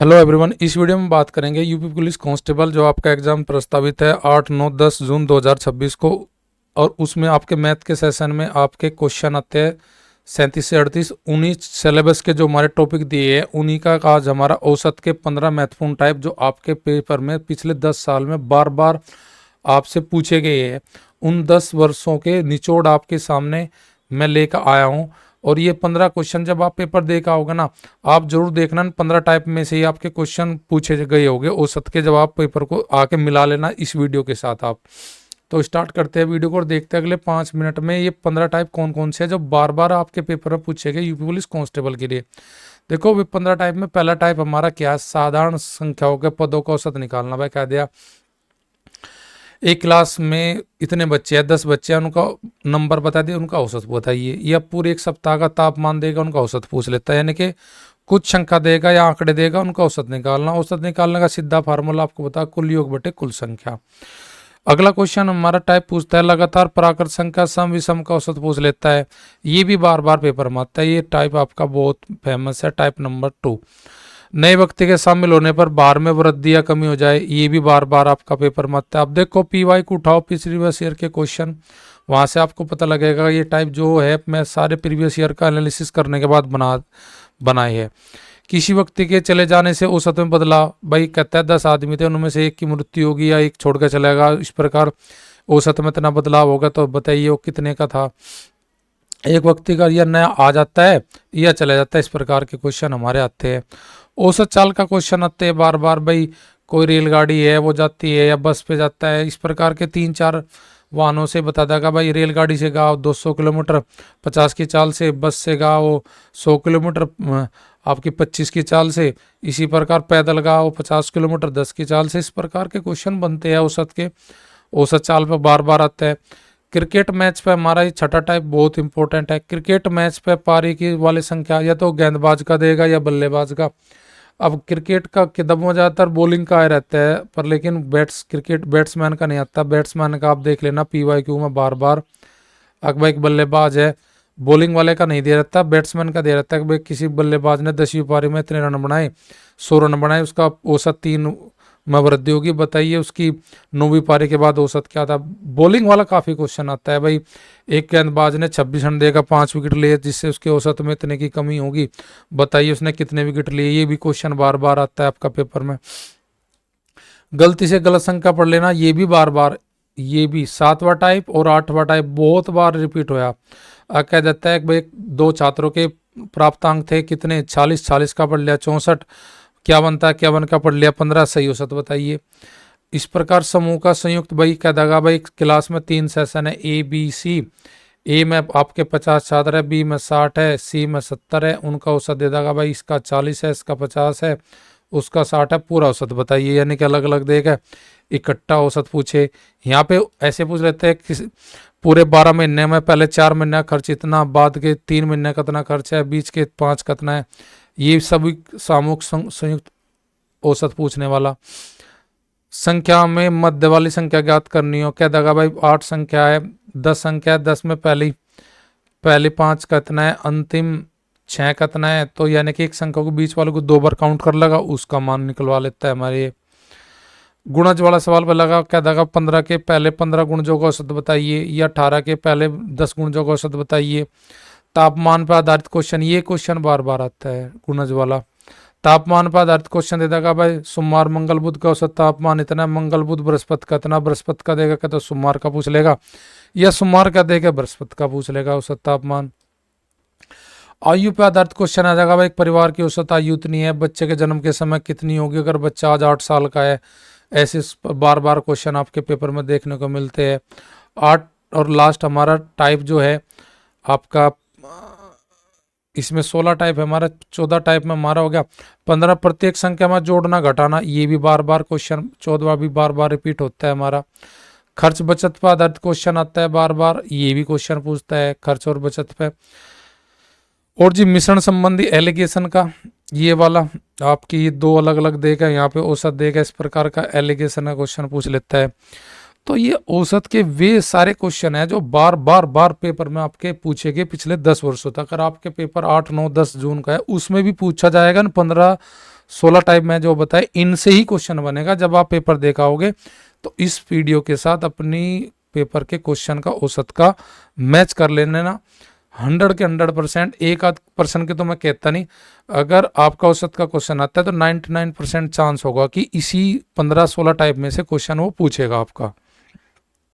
Hello everyone, इस video में बात करेंगे यूपी पुलिस कांस्टेबल जो आपका एग्जाम प्रस्तावित है 8, 9, 10 जून 2026 को। और उसमें आपके मैथ के सेशन में आपके क्वेश्चन आते हैं 37 से 38। उन्हीं सिलेबस के जो हमारे टॉपिक दिए हैं उन्हीं का आज हमारा औसत के 15 महत्वपूर्ण टाइप जो आपके पेपर में पिछले 10 साल में बार बार आपसे पूछे गए हैं, उन 10 वर्षों के निचोड़ आपके सामने मैं लेकर आया हूँ। और ये 15 क्वेश्चन जब आप पेपर देखा होगा ना, आप जरूर देखना 15 टाइप में से ही आपके क्वेश्चन पूछे गए होंगे औसत के, जब आप पेपर को आके मिला लेना इस वीडियो के साथ। आप तो स्टार्ट करते हैं वीडियो को और देखते हैं अगले 5 मिनट में ये 15 टाइप कौन कौन से हैं जो बार बार आपके पेपर में पूछे गए यूपी पुलिस कांस्टेबल के लिए। देखो भाई 15 टाइप में पहला टाइप हमारा क्या है, साधारण संख्याओं के पदों का औसत निकालना। भाई कह दिया एक क्लास में इतने बच्चे हैं, 10 बच्चे हैं, उनका नंबर बता दिए, उनका औसत बताइए। या पूरे एक सप्ताह का तापमान देगा, उनका औसत पूछ लेता है। यानी कि कुछ संख्या देगा या आंकड़े देगा, उनका औसत निकालना। औसत निकालने का सीधा फार्मूला आपको बता, कुल योग बटे कुल संख्या। अगला क्वेश्चन हमारा टाइप पूछता है लगातार प्राकृत संख्या सम विषम का औसत पूछ लेता है। ये भी बार बार पेपर में आता है, ये टाइप आपका बहुत फेमस है, टाइप नंबर 2। नए व्यक्ति के शामिल होने पर भार में वृद्धि या कमी हो जाए, ये भी बार बार आपका पेपर में आता है। अब देखो पीवाई को उठाओ, प्रीवियस ईयर के क्वेश्चन, वहां से आपको पता लगेगा। ये टाइप जो है मैं सारे प्रीवियस ईयर का एनालिसिस करने के बाद बनाए है। किसी व्यक्ति के चले जाने से औसत में बदलाव, भाई कहता है 10 आदमी थे, उनमें से एक की मृत्यु होगी या एक छोड़कर चलेगा, इस प्रकार औसत में इतना बदलाव होगा, तो बताइए वो कितने का था। एक व्यक्ति का यह नया आ जाता है या चला जाता है, इस प्रकार के क्वेश्चन हमारे आते हैं। औसत चाल का क्वेश्चन आते हैं बार बार, भाई कोई रेलगाड़ी है वो जाती है या बस पे जाता है, इस प्रकार के 3-4 वाहनों से बता देगा। भाई रेलगाड़ी से गाँव 200 किलोमीटर 50 की चाल से, बस से गाँव 100 किलोमीटर आपकी 25 की चाल से, इसी प्रकार पैदल गाँव 50 किलोमीटर 10 की चाल से। इस प्रकार के क्वेश्चन बनते हैं औसत के, औसत चाल पर बार बार आता है। क्रिकेट मैच पे हमारा ये छठा टाइप बहुत इंपॉर्टेंट है। क्रिकेट मैच पे पारी की वाली संख्या या तो गेंदबाज का देगा या बल्लेबाज का। अब क्रिकेट का किताब में ज़्यादातर बॉलिंग का आया रहता है, पर लेकिन क्रिकेट बैट्समैन का नहीं आता। बैट्समैन का आप देख लेना PYQ में बार बार। अगर एक बल्लेबाज है, बॉलिंग वाले का नहीं दे रहता, बैट्समैन का दे रहता है कि भाई किसी बल्लेबाज ने 10वीं पारी में इतने रन बनाए, 100 रन बनाए, उसका औसत 3 में वृद्धि होगी। बताइए उसकी 9वीं पारी के बाद औसत क्या था। बॉलिंग वाला काफी क्वेश्चन आता है, भाई एक गेंदबाज ने 26 रन देगा, 5 विकेट लिए, जिससे उसके औसत में इतने की कमी होगी, बताइए उसने कितने विकेट लिए। ये भी क्वेश्चन बार बार आता है आपका पेपर में। गलती से गलत संख्या पढ़ लेना, ये भी बार बार, ये भी 7वां टाइप और 8वां टाइप बहुत बार रिपीट होया। कह देता है कि भाई 2 छात्रों के प्राप्तांक थे कितने, 40 का पढ़ लिया, 64 क्या बनता है, 51 का पढ़ लिया, 15 सही औसत बताइए। इस प्रकार समूह का संयुक्त, भाई कह देगा भाई क्लास में 3 सेशन है ABC, ए में आपके 50 छात्र है, बी में 60 है, सी में 70 है, उनका औसत दे देगा भाई इसका 40 है, इसका 50 है, उसका 60 है, पूरा औसत बताइए। यानी कि अलग अलग देगा, इकट्ठा औसत पूछे। यहाँ पे ऐसे पूछ लेते हैं कि पूरे 12 महीने में पहले 4 महीने का खर्च इतना, बाद के 3 महीने का कितना खर्च है, बीच के 5 कितना है, ये सभी सामूहिक संयुक्त औसत पूछने वाला। संख्या में मध्य वाली संख्या ज्ञात करनी हो, क्या देगा भाई 8 संख्या है, 10 संख्या है, 10 में पहली 5 कितना है, अंतिम 6 कितना है, तो यानी कि एक संख्या को बीच वाले को 2 बार काउंट कर लगा, उसका मान निकलवा लेता है हमारे। गुणज वाला सवाल पे लगा, क्या देगा 15 के पहले 15 गुणजों का औसत बताइए, या 18 के पहले 10 गुणजों का औसत बताइए। तापमान पर आधारित क्वेश्चन, ये क्वेश्चन बार बार आता है गुणज वाला। तापमान पर आधारित क्वेश्चन दे देगा भाई सोमवार मंगल बुध का औसत तापमान इतना, मंगल बुध बृहस्पति का इतना, बृहस्पति का देगा क्या तो सोमवार का पूछ लेगा, या सोमवार का देगा बृहस्पति का पूछ लेगा औसत तापमान। आयु पे आधारित क्वेश्चन आ जाएगा भाई एक परिवार की औसत आयु इतनी है, बच्चे के जन्म के समय कितनी होगी अगर बच्चा आज 8 साल का है। ऐसे बार बार क्वेश्चन आपके पेपर में देखने को मिलते हैं। 8 और लास्ट हमारा टाइप जो है आपका, इसमें 16 टाइप है हमारा, 14 टाइप में हमारा हो गया 15 प्रत्येक संख्या में जोड़ना घटाना, ये भी बार बार क्वेश्चन 14वां भी बार बार रिपीट होता है हमारा। खर्च बचत पर आधारित क्वेश्चन आता है बार बार, ये भी क्वेश्चन पूछता है खर्च और बचत पे। और जी मिश्रण संबंधी एलिगेशन का ये वाला आपकी 2 अलग अलग देगा, यहाँ पे औसत देगा, इस प्रकार का एलिगेशन का क्वेश्चन पूछ लेता है। तो ये औसत के वे सारे क्वेश्चन है जो बार बार पेपर में आपके पूछे गए पिछले 10 वर्षों तक। अगर आपके पेपर 8, 9, 10 जून का है, उसमें भी पूछा जाएगा ना 15 16 टाइप में जो बताए इनसे ही क्वेश्चन बनेगा। जब आप पेपर देखा होगे तो इस वीडियो के साथ अपनी पेपर के क्वेश्चन का औसत का मैच कर लेने ना। 100 के 100%, एक आध % के तो मैं कहता नहीं, अगर आपका औसत का क्वेश्चन आता है तो 99% चांस होगा कि इसी 15-16 टाइप में से क्वेश्चन वो पूछेगा आपका।